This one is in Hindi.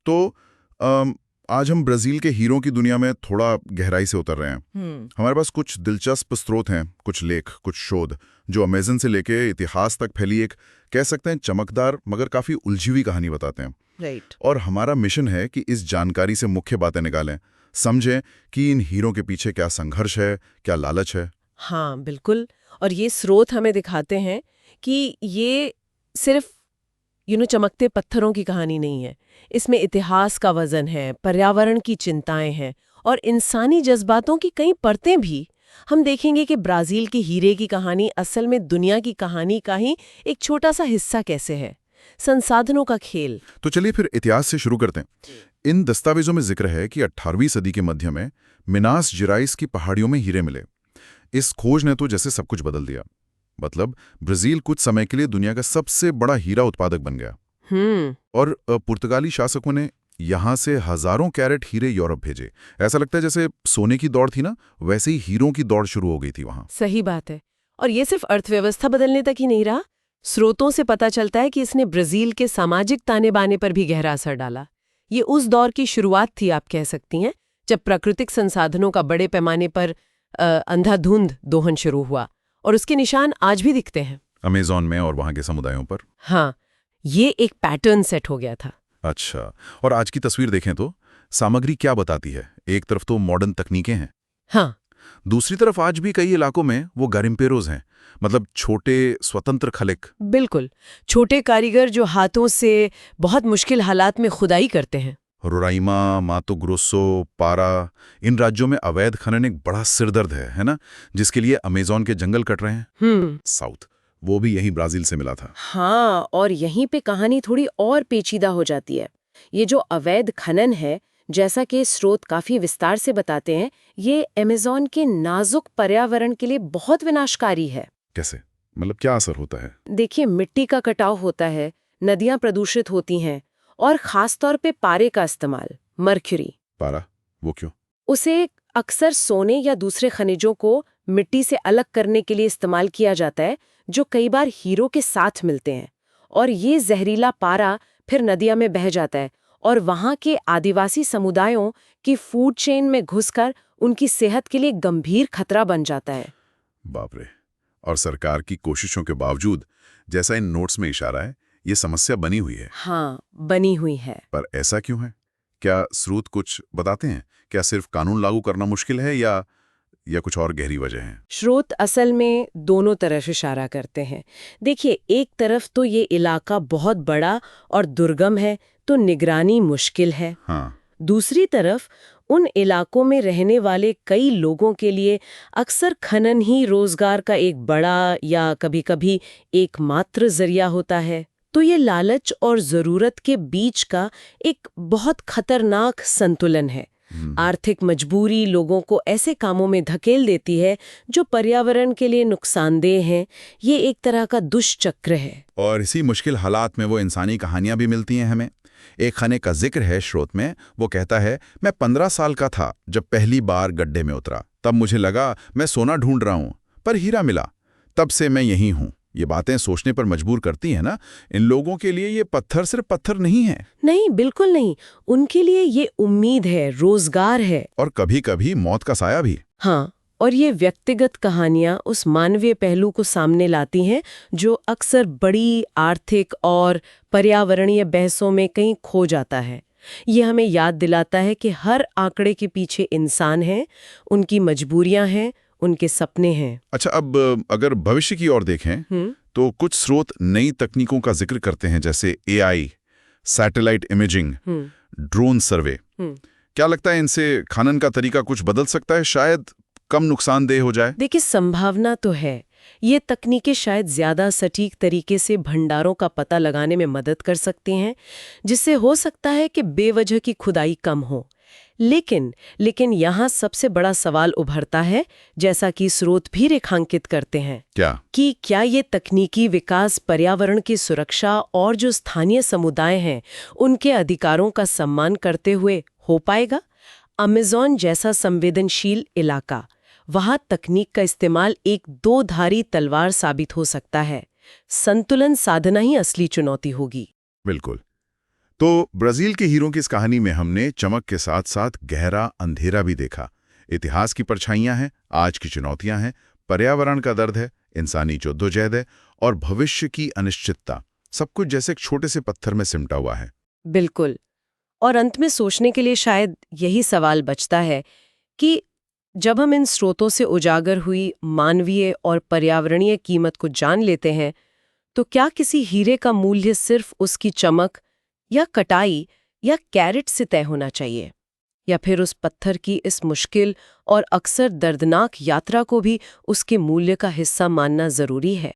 तो आज हम ब्राजील के हीरों की दुनिया में थोड़ा गहराई से उतर रहे हैं। हमारे पास कुछ दिलचस्प स्रोत हैं, कुछ लेख, कुछ शोध जो अमेज़न से लेके इतिहास तक फैली एक, कह सकते हैं, चमकदार मगर काफी उलझी हुई कहानी बताते हैं। राइट। और हमारा मिशन है कि इस जानकारी से मुख्य बातें निकालें, समझें कि इन हीरों के पीछे क्या संघर्ष है, क्या लालच है। हाँ बिल्कुल। और ये स्रोत हमें दिखाते हैं कि ये सिर्फ चमकते पत्थरों की कहानी नहीं है। इसमें इतिहास का वजन है, पर्यावरण की चिंताएं हैं और इंसानी जज्बातों की कई परतें भी। हम देखेंगे कि ब्राजील की हीरे की कहानी असल में दुनिया की कहानी का ही एक छोटा सा हिस्सा कैसे है, संसाधनों का खेल। तो चलिए फिर इतिहास से शुरू करते हैं। इन दस्तावेजों में जिक्र है कि 18वीं सदी के मध्य में मिनास जिराइस की पहाड़ियों में हीरे मिले। इस खोज ने तो जैसे सब कुछ बदल दिया। मतलब ब्राजील कुछ समय के लिए दुनिया का सबसे बड़ा हीरा उत्पादक बन गया। और पुर्तगाली शासकों ने यहां से हजारों कैरेट हीरे यूरोप भेजे। ऐसा लगता है जैसे सोने की दौड़ थी ना, वैसे ही हीरों की दौड़ शुरू हो गई थी वहां। सही बात है। और ये सिर्फ अर्थव्यवस्था बदलने तक ही नहीं रहा। स्रोतों से पता चलता है कि इसने ब्राजील के सामाजिक ताने बाने पर भी गहरा असर डाला। ये उस दौर की शुरुआत थी, आप कह सकती हैं, जब प्राकृतिक संसाधनों का बड़े पैमाने पर अंधाधुंध दोहन शुरू हुआ। और उसके निशान आज भी दिखते हैं अमेज़न में और वहां के समुदायों पर। हाँ, ये एक पैटर्न सेट हो गया था। अच्छा, और आज की तस्वीर देखें तो सामग्री क्या बताती है? एक तरफ तो मॉडर्न तकनीकें हैं, हाँ, दूसरी तरफ आज भी कई इलाकों में वो गारिम्पेरोज हैं, मतलब छोटे स्वतंत्र खलिक। बिल्कुल, छोटे कारीगर जो हाथों से बहुत मुश्किल हालात में खुदाई करते हैं। रोराइमा, मातो ग्रोसो, पारा, इन राज्यों में अवैध खनन एक बड़ा सिरदर्द है ना, जिसके लिए अमेज़न के जंगल कट रहे हैं। साउथ, वो भी यही ब्राजील से मिला था। हाँ, और यहीं पे कहानी थोड़ी और पेचीदा हो जाती है। ये जो अवैध खनन है, जैसा कि स्रोत काफी विस्तार से बताते हैं, ये अमेज़न के नाजुक पर्यावरण के लिए बहुत विनाशकारी है। कैसे? मतलब क्या असर होता है? देखिए, मिट्टी का कटाव होता है, नदियां प्रदूषित होती हैं और खासतौर पे पारे का इस्तेमाल, मर्क्यूरी। पारा, वो क्यों? उसे अक्सर सोने या दूसरे खनिजों को मिट्टी से अलग करने के लिए इस्तेमाल किया जाता है, जो कई बार हीरो के साथ मिलते हैं। और ये जहरीला पारा फिर नदियां में बह जाता है और वहां के आदिवासी समुदायों की फूड चेन में घुसकर उनकी सेहत के लिए गंभीर खतरा बन जाता है। बाप रे। और सरकार की कोशिशों के बावजूद, जैसा इन नोट्स में इशारा है, ये समस्या बनी हुई है। हाँ, बनी हुई है। पर ऐसा क्यों है? क्या स्रोत कुछ बताते हैं? क्या सिर्फ कानून लागू करना मुश्किल है या कुछ और गहरी वजह है? स्रोत असल में दोनों तरफ इशारा करते हैं। देखिए, एक तरफ तो ये इलाका बहुत बड़ा और दुर्गम है, तो निगरानी मुश्किल है। हाँ। दूसरी तरफ उन इलाकों में रहने वाले कई लोगों के लिए अक्सर खनन ही रोजगार का एक बड़ा या कभी-कभी एकमात्र जरिया होता है। तो ये लालच और जरूरत के बीच का एक बहुत खतरनाक संतुलन है। आर्थिक मजबूरी लोगों को ऐसे कामों में धकेल देती है जो पर्यावरण के लिए नुकसानदेह हैं। ये एक तरह का दुष्चक्र है। और इसी मुश्किल हालात में वो इंसानी कहानियां भी मिलती हैं हमें। एक खने का जिक्र है स्रोत में। वो कहता है, मैं 15 साल का था जब पहली बार गड्ढे में उतरा। तब मुझे लगा मैं सोना ढूंढ रहा हूं, पर हीरा मिला। तब से मैं यहीं हूं। ये बातें सोचने पर मजबूर करती हैं ना। इन लोगों के लिए ये पत्थर सिर्फ पत्थर नहीं है। नहीं, बिल्कुल नहीं। उनके लिए ये उम्मीद है, रोजगार है और कभी-कभी मौत का साया भी। हाँ, और ये व्यक्तिगत कहानियां उस मानवीय पहलू को सामने लाती हैं जो अक्सर बड़ी आर्थिक और पर्यावरणीय बहसों में कहीं खो जाता है। ये हमें याद दिलाता है कि हर आंकड़े के पीछे इंसान हैं, उनकी मजबूरियां हैं, उनके सपने हैं। अच्छा, अब अगर भविष्य की ओर देखें तो कुछ स्रोत नई तकनीकों का जिक्र करते हैं, जैसे AI, satellite imaging, drone survey. क्या लगता है इनसे खनन का तरीका कुछ बदल सकता है? शायद कम नुकसानदेह हो जाए। देखिए, संभावना तो है। ये तकनीकें शायद ज्यादा सटीक तरीके से भंडारों का पता लगाने में मदद कर सकती हैं, जिससे हो सकता है कि बेवजह की खुदाई कम हो। लेकिन यहाँ सबसे बड़ा सवाल उभरता है, जैसा कि स्रोत भी रेखांकित करते हैं, क्या ये तकनीकी विकास पर्यावरण की सुरक्षा और जो स्थानीय समुदाय हैं उनके अधिकारों का सम्मान करते हुए हो पाएगा? अमेज़न जैसा संवेदनशील इलाका, वहां तकनीक का इस्तेमाल एक दो धारी तलवार साबित हो सकता है। संतुलन साधना ही असली चुनौती होगी। बिल्कुल। तो ब्राजील के हीरों की इस कहानी में हमने चमक के साथ साथ गहरा अंधेरा भी देखा। इतिहास की परछाइयां हैं, आज की चुनौतियां हैं, पर्यावरण का दर्द है, इंसानी जद्दोजहद है और भविष्य की अनिश्चितता। सब कुछ जैसे एक छोटे से पत्थर में सिमटा हुआ है। बिल्कुल। और अंत में सोचने के लिए शायद यही सवाल बचता है कि जब हम इन स्रोतों से उजागर हुई मानवीय और पर्यावरणीय कीमत को जान लेते हैं, तो क्या किसी हीरे का मूल्य सिर्फ उसकी चमक या कटाई या कैरेट से तय होना चाहिए, या फिर उस पत्थर की इस मुश्किल और अक्सर दर्दनाक यात्रा को भी उसके मूल्य का हिस्सा मानना जरूरी है?